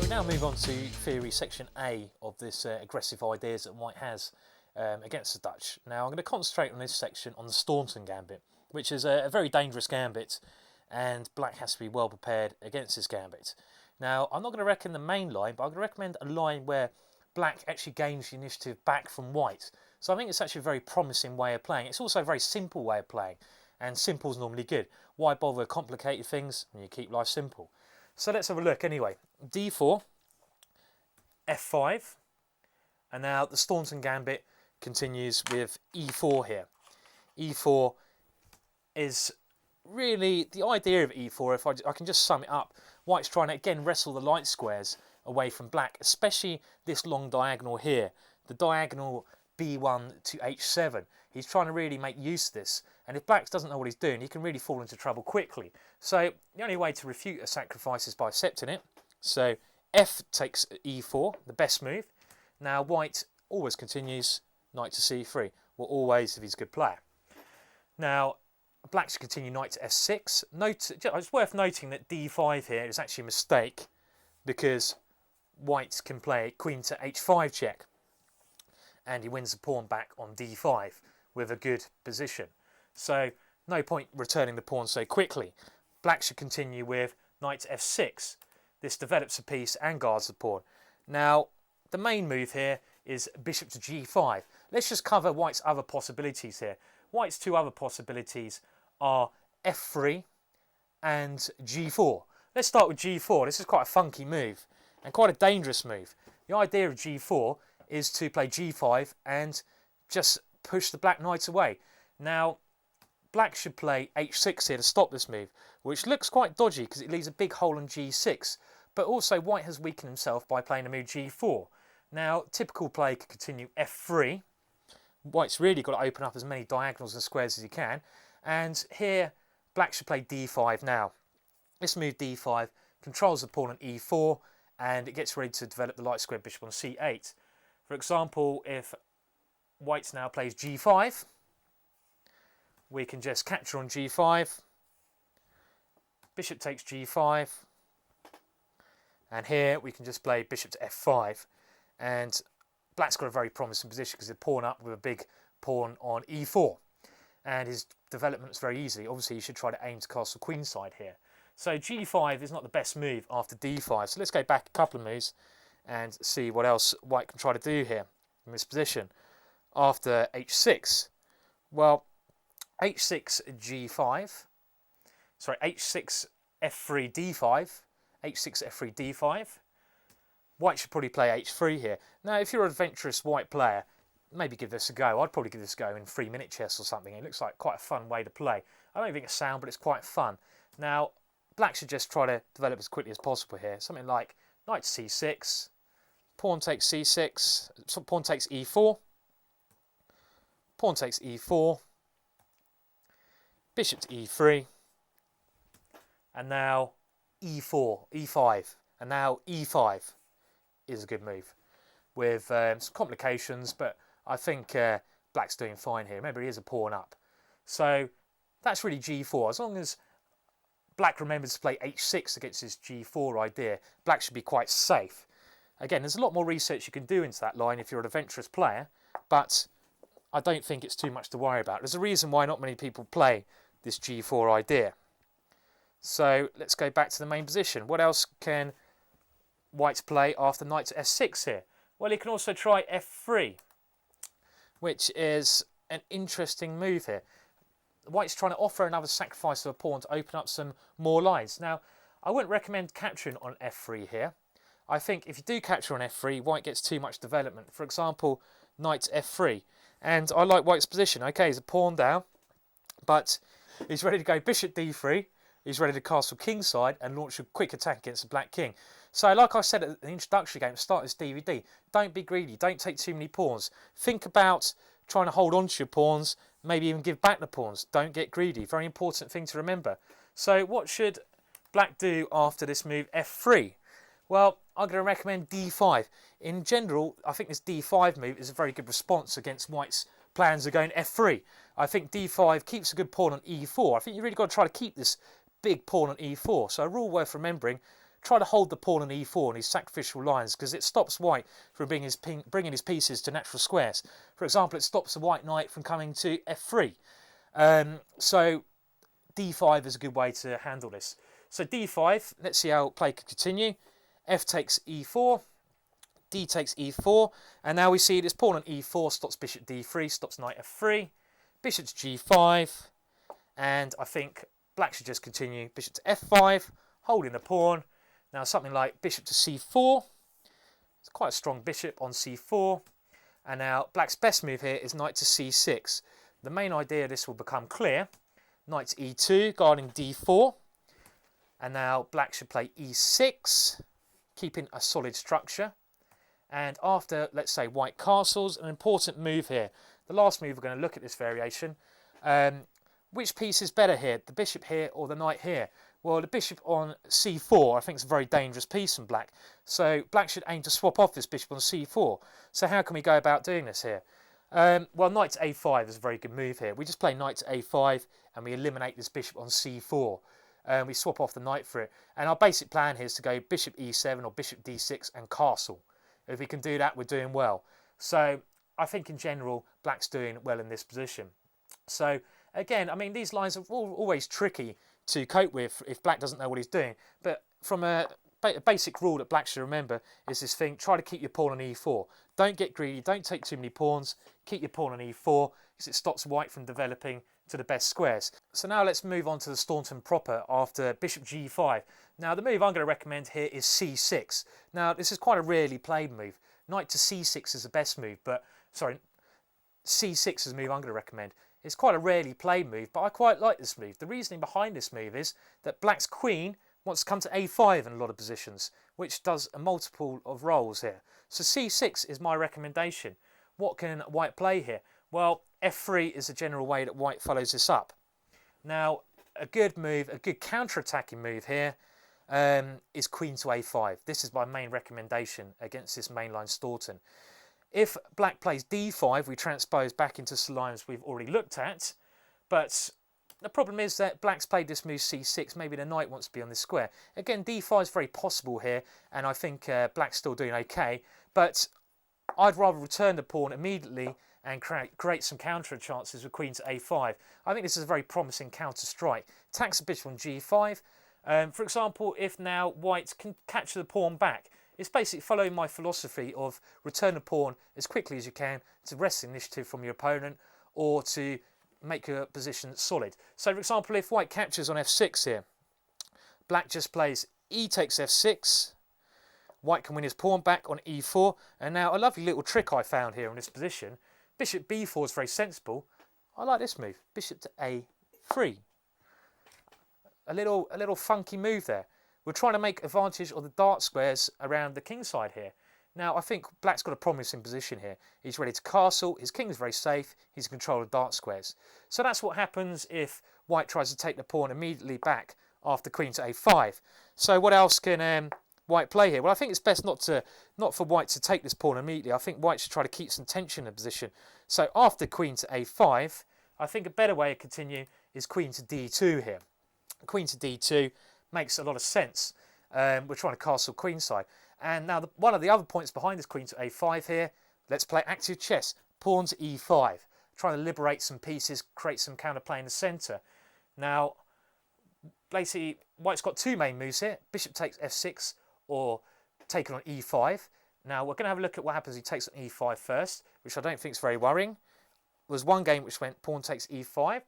now move on to theory section A of this aggressive ideas that White has against the Dutch. Now I'm going to concentrate on this section on the Staunton gambit, which is a very dangerous gambit, and Black has to be well prepared against this gambit. Now I'm not going to recommend the main line, but I'm going to recommend a line where Black actually gains the initiative back from White. So I think it's actually a very promising way of playing. It's also a very simple way of playing, and simple is normally good. Why bother complicated things when you keep life simple? So let's have a look anyway. D4, F5, and now the Staunton gambit continues with E4 here. E4 is really the idea of E4, if I can just sum it up. White's trying to again wrestle the light squares away from Black, especially this long diagonal here, the diagonal B1 to H7. He's trying to really make use of this, and if Black doesn't know what he's doing, he can really fall into trouble quickly. So the only way to refute a sacrifice is by accepting it. So F takes E4, the best move. Now White always continues knight to C3, well, always if he's a good player. Now Black should continue knight to F6. It's worth noting that D5 here is actually a mistake, because White can play queen to H5 check, and he wins the pawn back on D5 with a good position. So no point returning the pawn so quickly. Black should continue with knight to F6. This develops a piece and guards the pawn. Now the main move here is bishop to G5. Let's just cover White's other possibilities here. White's two other possibilities are F3 and G4. Let's start with G4. This is quite a funky move and quite a dangerous move. The idea of G4 is to play G5 and just push the Black knight away. Now Black should play H6 here to stop this move, which looks quite dodgy because it leaves a big hole on G6, but also White has weakened himself by playing the move G4. Now typical play could continue F3. White's really got to open up as many diagonals and squares as he can, and here Black should play D5 now. This move D5 controls the pawn on E4, and it gets ready to develop the light square bishop on C8. For example, if White now plays G5, we can just capture on G5, bishop takes G5, and here we can just play bishop to F5, and Black's got a very promising position because he's pawn up with a big pawn on E4, and his development is very easy. Obviously you should try to aim to castle queenside here. So G5 is not the best move after D5, so let's go back a couple of moves and see what else White can try to do here in this position. After H6, well, H6 G5, sorry, H6 F3 D5, H6 F3 D5. White should probably play H3 here. Now, if you're an adventurous White player, maybe give this a go. I'd probably give this a go in 3-minute chess or something. It looks like quite a fun way to play. I don't think it's sound, but it's quite fun. Now, Black should just try to develop as quickly as possible here. Something like knight to C6, pawn takes C6, so pawn takes E4, pawn takes E4, bishop to E3, and now E4, E5, and now E5 is a good move with some complications, but I think Black's doing fine here. Remember, he is a pawn up. So that's really G4. As long as Black remembers to play H6 against his G4 idea, Black should be quite safe. Again, there's a lot more research you can do into that line if you're an adventurous player, but I don't think it's too much to worry about. There's a reason why not many people play this G4 idea. So let's go back to the main position. What else can White play after knight to S6 here? Well, he can also try F3, which is an interesting move here. White's trying to offer another sacrifice of a pawn to open up some more lines. Now, I wouldn't recommend capturing on F3 here. I think if you do capture on F3, White gets too much development. For example, knight to F3. And I like White's position. Okay, he's a pawn down, but he's ready to go bishop D3. He's ready to castle kingside and launch a quick attack against the Black King. So like I said at the introductory game, start this DVD, don't be greedy, don't take too many pawns. Think about trying to hold on to your pawns, maybe even give back the pawns. Don't get greedy, very important thing to remember. So what should Black do after this move F3? Well, I'm going to recommend D5. In general, I think this D5 move is a very good response against White's plans of going F3. I think D5 keeps a good pawn on E4. I think you really got to try to keep this big pawn on E4. So a rule worth remembering, try to hold the pawn on e4 on these sacrificial lines, because it stops white from bringing his pieces to natural squares. For example, it stops the white knight from coming to f3. So d5 is a good way to handle this. So d5, let's see how play can continue. F takes e4, d takes e4, and now we see this pawn on e4 stops bishop d3, stops knight f3, bishop to g5, and I think black should just continue bishop to f5, holding the pawn. Now something like bishop to c4, it's quite a strong bishop on c4, and now black's best move here is knight to c6. The main idea of this will become clear. Knight to e2, guarding d4, and now black should play e6, keeping a solid structure. And after, let's say, white castles, an important move here. The last move we're going to look at this variation. Which piece is better here, the bishop here or the knight here? Well, the bishop on c4 I think is a very dangerous piece from black. So black should aim to swap off this bishop on c4. So how can we go about doing this here? Well, knight to a5 is a very good move here. We just play knight to a5 and we eliminate this bishop on c4. We swap off the knight for it. And our basic plan here is to go bishop e7 or bishop d6 and castle. If we can do that, we're doing well. So I think in general, black's doing well in this position. So again, I mean, these lines are always tricky to cope with if black doesn't know what he's doing. But from a basic rule that black should remember is this thing: try to keep your pawn on e4. Don't get greedy, don't take too many pawns, keep your pawn on e4 because it stops white from developing to the best squares. So now let's move on to the Staunton proper after bishop g5. Now the move I'm going to recommend here is c6. Now this is quite a rarely played move. Knight to c6 is the best move, but sorry, c6 is the move I'm going to recommend. It's quite a rarely played move, but I quite like this move. The reasoning behind this move is that black's queen wants to come to a5 in a lot of positions, which does a multiple of roles here. So c6 is my recommendation. What can white play here? Well, f3 is the general way that white follows this up. Now, a good move, a good counter-attacking move here is queen to a5. This is my main recommendation against this mainline Staunton. If black plays d5, we transpose back into some lines we've already looked at, but the problem is that black's played this move c6, maybe the knight wants to be on this square. Again, d5 is very possible here, and I think black's still doing okay, but I'd rather return the pawn immediately and create some counter chances with queen to a5. I think this is a very promising counter strike. Attacks the bishop on g5. For example, if now white can capture the pawn back, it's basically following my philosophy of return the pawn as quickly as you can to wrest initiative from your opponent or to make your position solid. So for example, if white captures on f6 here, black just plays e takes f6, white can win his pawn back on e4, and now a lovely little trick I found here in this position. Bishop b4 is very sensible. I like this move, bishop to a3. A little funky move there. We're trying to make advantage of the dark squares around the king side here. Now, I think black's got a promising position here. He's ready to castle, his king's very safe, he's in control of dark squares. So that's what happens if white tries to take the pawn immediately back after queen to a5. So what else can white play here? Well, I think it's best not for white to take this pawn immediately. I think white should try to keep some tension in the position. So after queen to a5, I think a better way to continue is queen to d2 here. Queen to d2 makes a lot of sense. We're trying to castle queenside. And now one of the other points behind this queen to a5 here, let's play active chess. Pawn to e5. Trying to liberate some pieces, create some counterplay in the centre. Now, basically, white's got two main moves here. Bishop takes f6 or taken on e5. Now, we're going to have a look at what happens if he takes on e5 first, which I don't think is very worrying. There was one game which went pawn takes e5,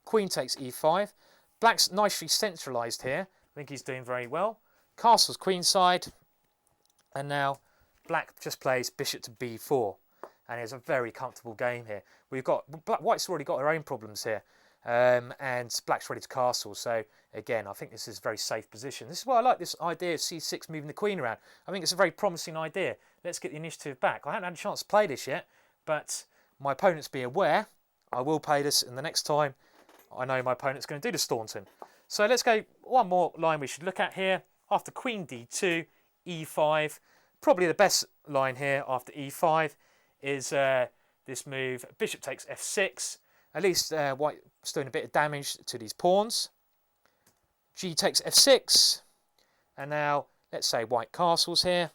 queen takes e5. Black's nicely centralised here. I think he's doing very well. Castle's queenside. And now black just plays bishop to b4. And it's a very comfortable game here. White's already got their own problems here. And black's ready to castle. So again, I think this is a very safe position. This is why I like this idea of c6 moving the queen around. I think it's a very promising idea. Let's get the initiative back. I haven't had a chance to play this yet, but my opponents be aware. I will play this, and the next time I know my opponent's going to do the Staunton. So let's go one more line we should look at here. After queen d2, e5. Probably the best line here after e5 is this move. Bishop takes f6. At least white's doing a bit of damage to these pawns. G takes f6. And now, let's say white castles here.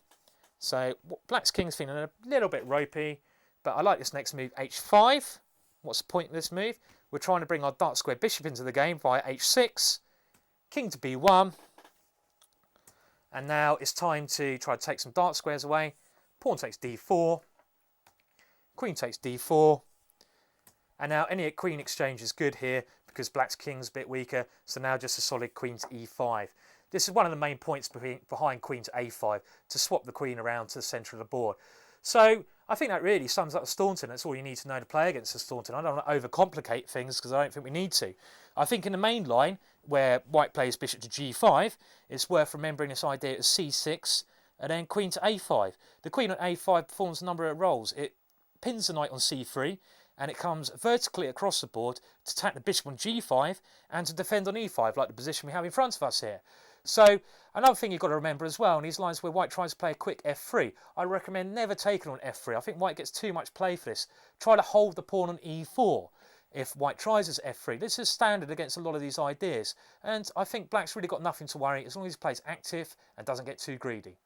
So black's king's feeling a little bit ropey, but I like this next move, h5. What's the point of this move? We're trying to bring our dark square bishop into the game via h6, king to b1, and now it's time to try to take some dark squares away. Pawn takes d4, queen takes d4, and now any queen exchange is good here because black's king's a bit weaker, so now just a solid queen to e5. This is one of the main points behind queen to a5, to swap the queen around to the centre of the board. So I think that really sums up the Staunton. That's all you need to know to play against the Staunton. I don't want to overcomplicate things because I don't think we need to. I think in the main line, where white plays bishop to g5, it's worth remembering this idea of c6 and then queen to a5. The queen on a5 performs a number of roles. It pins the knight on c3, and it comes vertically across the board to attack the bishop on g5 and to defend on e5, like the position we have in front of us here. So another thing you've got to remember as well, in these lines where white tries to play a quick f3, I recommend never taking on f3. I think white gets too much play for this. Try to hold the pawn on e4 if white tries this f3. This is standard against a lot of these ideas, and I think black's really got nothing to worry as long as he plays active and doesn't get too greedy.